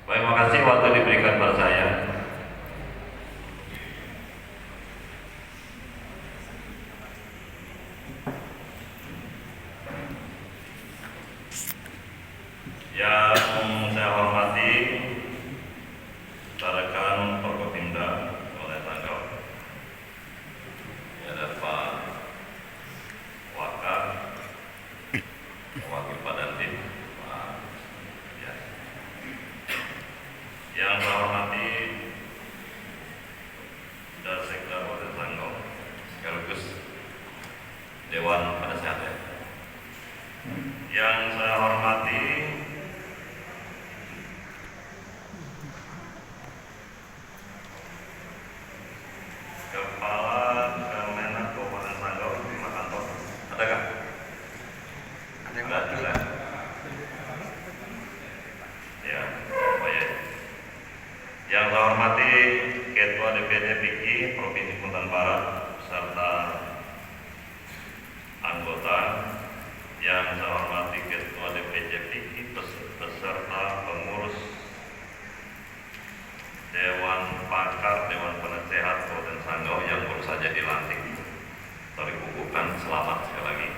Baik, makasih waktu diberikan pada saya. Yang saya hormati rekan Forkopimda Kabupaten Sanggau, ya, ada Pak Wakar, Wakil Pak Dandim, Pak, ya. Yang saya hormati Dalsekda Kabupaten Sanggau, sekaligus Dewan Penasehat, ya. Yang saya hormati Kepala Kemenak Kabupaten Sanggau, Pak Kantor, adakah? Ada juga. Ya, baik. Yang saya hormati Ketua DPD PIKI Provinsi Kalimantan Barat serta anggota. Yang saya hormati Ketua DPC PIKI beserta pengurus Dewan Pakar Dewan Penasehat Kabupaten Sanggau yang baru saja dilantik atau dikukuhkan, selamat sekali lagi.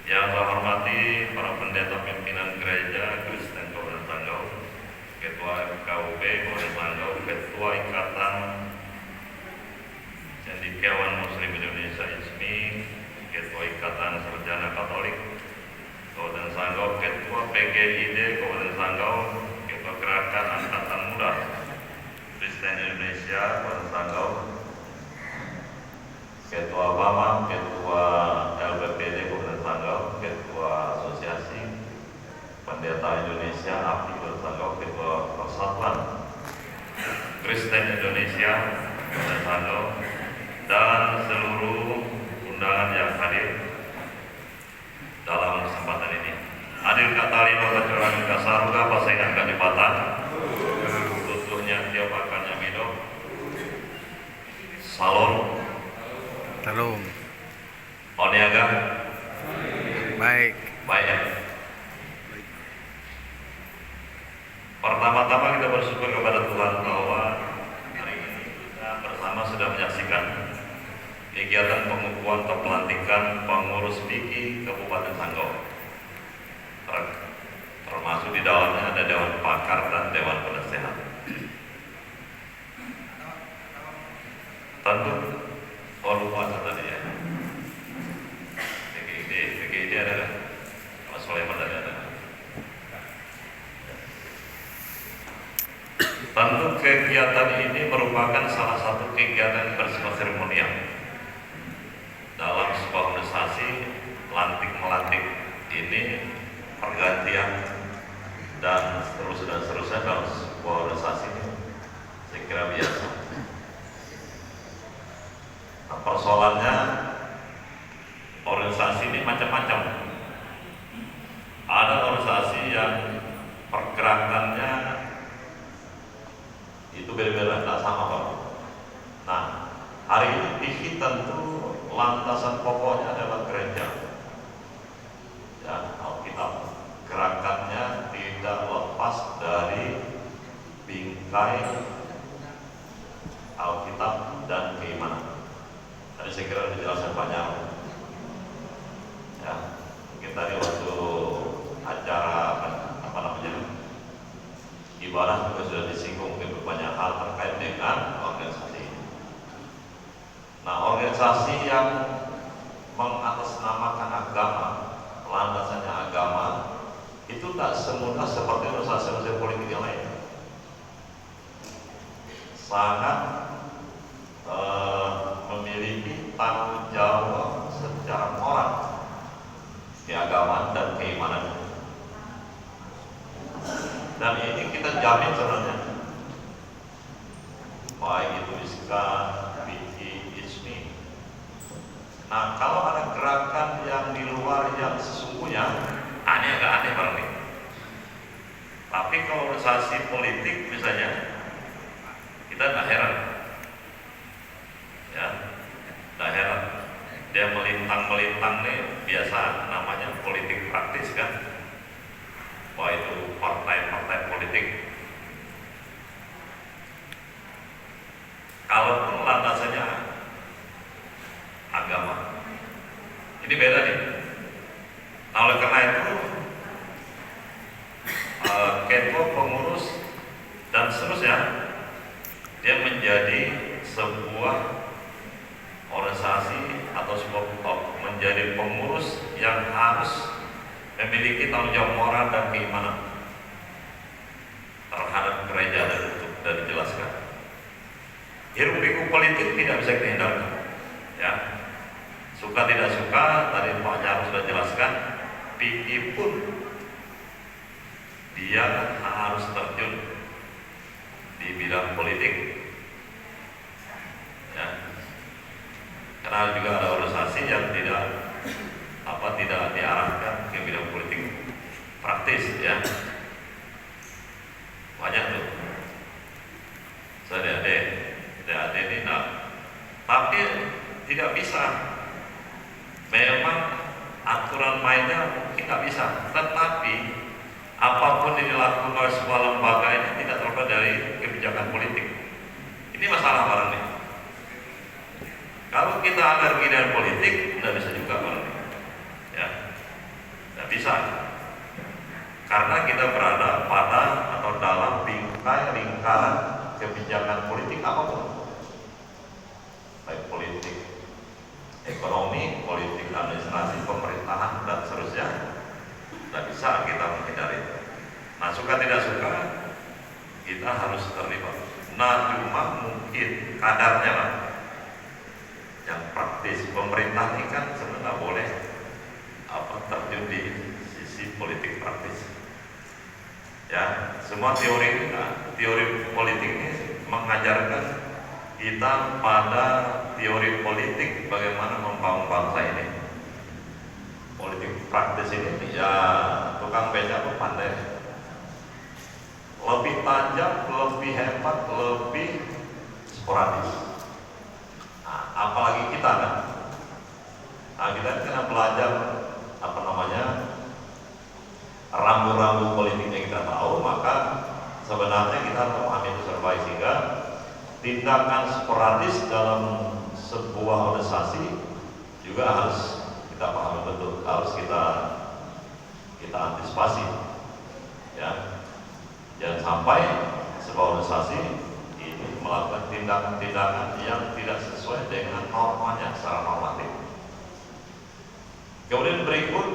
Yang saya hormati para pendeta pimpinan gereja Kristen Kabupaten Sanggau, Ketua FKUP Kabupaten Sanggau, Ketua Ikatan Cendekiawan Muslim Indonesia ISMI, Ketua Ikatan Sarjana Katolik Kabupaten Sanggau, Ketua PGID Kabupaten Sanggau, Ketua Gerakan Angkatan Muda Kristen Indonesia Kabupaten Sanggau, Ketua BAMA, Ketua LBPD Kabupaten Sanggau, Ketua Asosiasi Pendeta Indonesia API Kabupaten Sanggau, Ketua Persatuan Kristen Indonesia Kabupaten Sanggau, dan seluruh undangan yang hadir dalam kesempatan ini. Hadir katali nokacuran kasaruga pasengan kadipatan tutuhnya tiap akannya mido salon Salam. Oniaga Baik. baik. Pertama-tama kita bersyukur kepada Tuhan bahwa hari ini kita bersama sudah menyaksikan kegiatan pengukuhan atau pelantikan pengurus PIKI Kabupaten Sanggau. Termasuk di dalamnya ada Dewan Pakar dan Dewan Penasehat. Tentu, lupa tadi ya. PGID ada kan? Mas Soleman tadi ada. Tentu kegiatan ini merupakan salah satu kegiatan bersifat seremonial dalam sebuah organisasi. Lantik-melantik ini pergantian dan seterusnya dalam sebuah organisasi ini saya kira biasa. Nah, persoalannya organisasi ini macam-macam. Ada organisasi yang pergerakannya itu beda-beda, tidak sama Pak. Nah, hari ini PIKI tentu landasan pokoknya adalah gereja. Ya, Alkitab. Gerakannya tidak lepas dari bingkai Alkitab dan keimanan. Tadi saya kira dijelaskan banyak. Ya, mungkin tadi waktu acara apa namanya ibadah juga sudah disinggung mungkin banyak hal terkait dengan organisasi. Nah, organisasi yang mengatasnamakan agama, landasannya agama, itu tak semudah seperti organisasi politik yang lain. Sangat memiliki tanggung jawab secara moral keagamaan dan keimanan. Dan ini kita jamin sebenarnya, baik itu ISKA, PIKI, ISMI. Nah, kalau ada gerakan yang di luar yang sesungguhnya, aneh agak aneh barang ini. Tapi kalau organisasi politik misalnya, kita tidak heran, ya, tidak heran. Dia melintang nih, biasa namanya politik praktis kan. Wah, itu partai-partai politik depo, pengurus, dan seterusnya. Dia menjadi sebuah organisasi atau menjadi pengurus yang harus memiliki tanggung jawab moral dan keimanan terhadap gereja dan dijelaskan. Hiruk pikuk politik tidak bisa dihindarkan, ya. Suka tidak suka, tadi Pak Jarod sudah jelaskan, PI pun dia harus terjun di bidang politik, ya. Karena juga ada organisasi yang tidak diarahkan ke bidang politik praktis, ya. Banyak tuh. Saya adik ini, tapi tidak bisa. Memang aturan mainnya mungkin nggak bisa, tetapi apapun yang dilakukan oleh sebuah lembaga ini tidak terlepas dari kebijakan politik. Ini masalah barangnya. Kalau kita alergi dengan politik, tidak bisa juga barangnya, ya, tidak bisa, karena kita berada pada atau dalam lingkaran kebijakan politik apapun, baik politik ekonomi, politik administrasi, pemerintahan, dan seterusnya. Tidak bisa kita menghindari. Nah, suka tidak suka kita harus terlibat. Nah, cuma mungkin kadarnya lah yang praktis. Pemerintah ini kan sebenarnya boleh terjun di sisi politik praktis, ya. Semua teori politik ini mengajarkan kita pada teori politik bagaimana membangun bangsa ini. Politik praktis ini ya tukang beca pun pandai, lebih tajam, lebih hebat, lebih sporadis. Nah, apalagi kita kan, kita kena belajar rambu-rambu politik yang kita tahu, maka sebenarnya kita memahami itu serba sehingga tindakan sporadis dalam sebuah organisasi juga harus kita pahami betul, harus kita antisipasi, ya. Jangan sampai sebuah organisasi ini melakukan tindakan-tindakan yang tidak sesuai dengan normanya secara normatif. Kemudian berikut,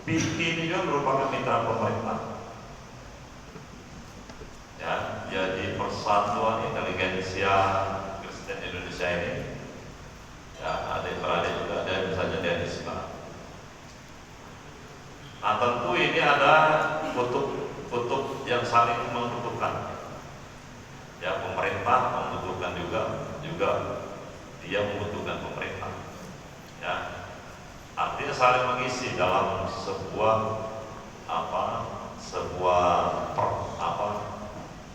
PIKI ini juga merupakan mitra pemerintah, ya. Jadi Persatuan Inteligensia Kristen Indonesia ini, ya, adik-beradik juga ada yang bisa jadi anisma. Nah, tentu ini ada kutub yang saling membutuhkan, ya. Pemerintah membutuhkan juga dia membutuhkan pemerintah, ya. Artinya saling mengisi dalam sebuah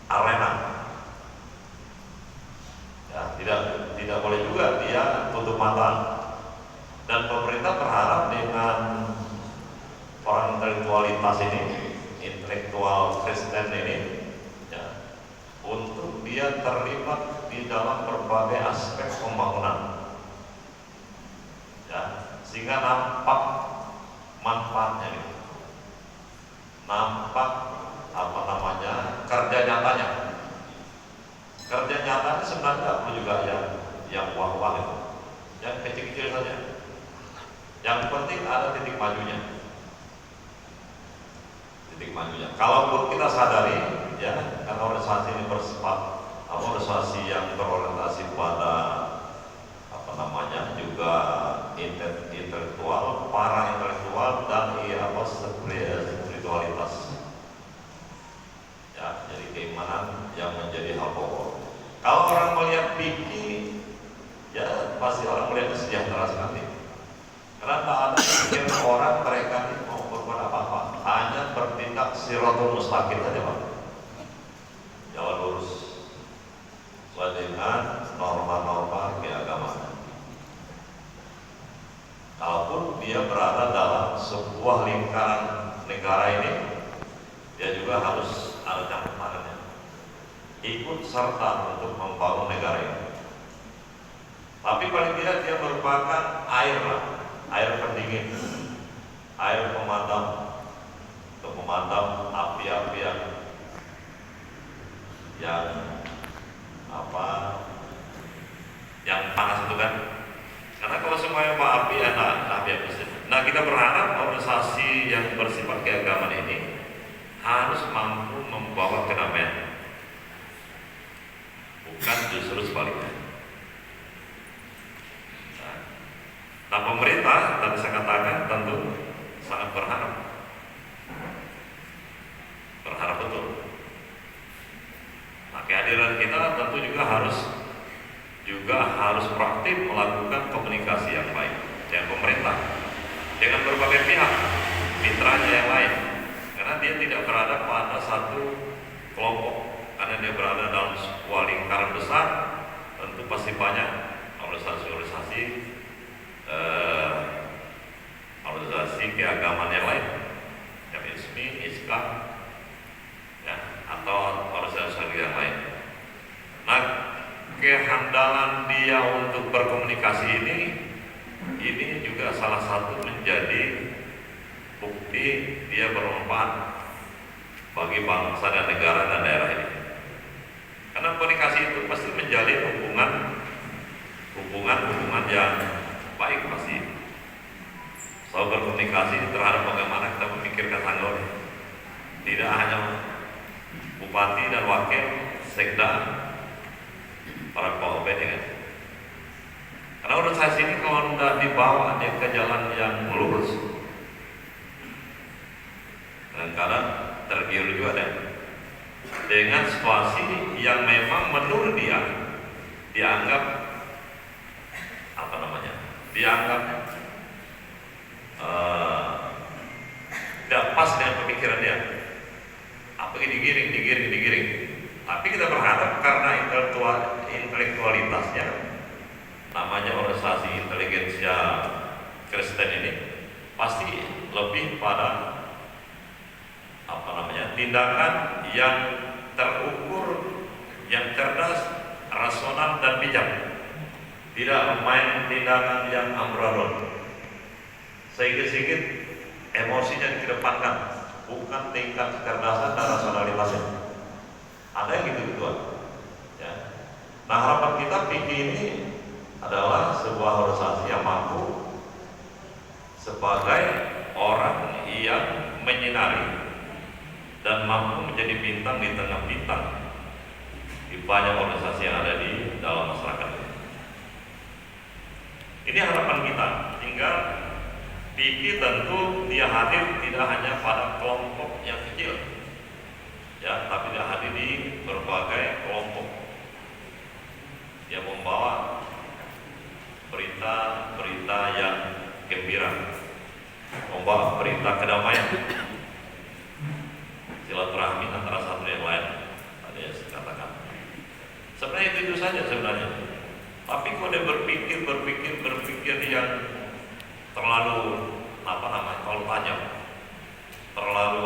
arena, ya. Tidak boleh juga dia tutup mata, dan pemerintah berharap dengan orang intelektual Kristen ini, ya, untuk dia terlibat di dalam berbagai aspek pembangunan, ya, sehingga nampak manfaatnya, nampak kerja nyatanya. Kerja nyatanya sebenarnya perlu juga yang wah-wah itu, yang kecil-kecil saja. Yang penting ada titik majunya. Kalaupun kita sadari, ya, karena organisasi ini bersifat organisasi yang berorientasi pada juga intelektual, para intelektual, dan spiritualitas, ya. Jadi keimanan yang menjadi hal pokok. Kalau orang melihat PIKI, ya pasti orang melihat sejahtera sekali, karena tak ada pikir orang mereka ini mau berbuat apa-apa, hanya bertindak siratul mustaqim saja, Pak. Jalan lurus sesuai dengan norma-norma keagamaan. Kalaupun dia berada dalam sebuah lingkaran negara ini, dia juga harus ada campur tangannya, ikut serta untuk membangun negara ini. Tapi paling tidak dia merupakan air pendingin, air pemadam, untuk memadam api-api yang justru sebaliknya. Nah, pemerintah tadi saya katakan tentu sangat berharap betul. Nah, kehadiran kita tentu juga harus proaktif melakukan komunikasi yang baik dengan pemerintah, dengan berbagai pihak, mitranya yang lain, karena dia tidak berada pada satu kelompok, karena dia berada dalam sebuah lingkaran besar. Tentu pasti banyak organisasi keagamaan yang lain, FSMI, ISKA, ya, atau organisasi yang lain. Nah, kehandalan dia untuk berkomunikasi ini juga salah satu menjadi bukti dia bermanfaat bagi bangsa dan negara dan daerah ini. Karena komunikasi itu pasti menjalin hubungan yang baik pasti. Soal berkomunikasi terhadap bagaimana kita memikirkan tanggal, tidak hanya bupati dan wakil, sekda, para kepala BPD. Karena organisasi ini kalau tidak dibawa dia ke jalan yang lurus, kadang-kadang tergiur juga dengan situasi yang memang menurut dia dianggap tidak pas dengan pemikiran dia. Apa digiring. Tapi kita berharap karena intelektualitasnya, namanya organisasi inteligensia Kristen ini, pasti lebih pada tindakan yang terukur, yang cerdas, rasional dan bijak. Tidak main tindakan yang amburadul, sedikit emosinya dikedepankan, bukan tingkat kecerdasan dan rasionalitasnya. Ada yang gitu-gituan, ya. Nah, harapan kita PIKI ini adalah sebuah organisasi yang mampu sebagai orang yang menyinari dan mampu menjadi bintang di tengah bintang di banyak organisasi yang ada di dalam masyarakat. Ini harapan kita. Tinggal PIKI tentu dia hadir tidak hanya pada kelompok yang kecil, ya, tapi dia hadir di berbagai kelompok yang membawa berita yang gembira, membawa berita kedamaian, silaturahmi antara satu yang lain. Tadi yang saya katakan. Sebenarnya itu saja sebenarnya. Tapi kalau dia berpikir yang terlalu terlalu tajam, terlalu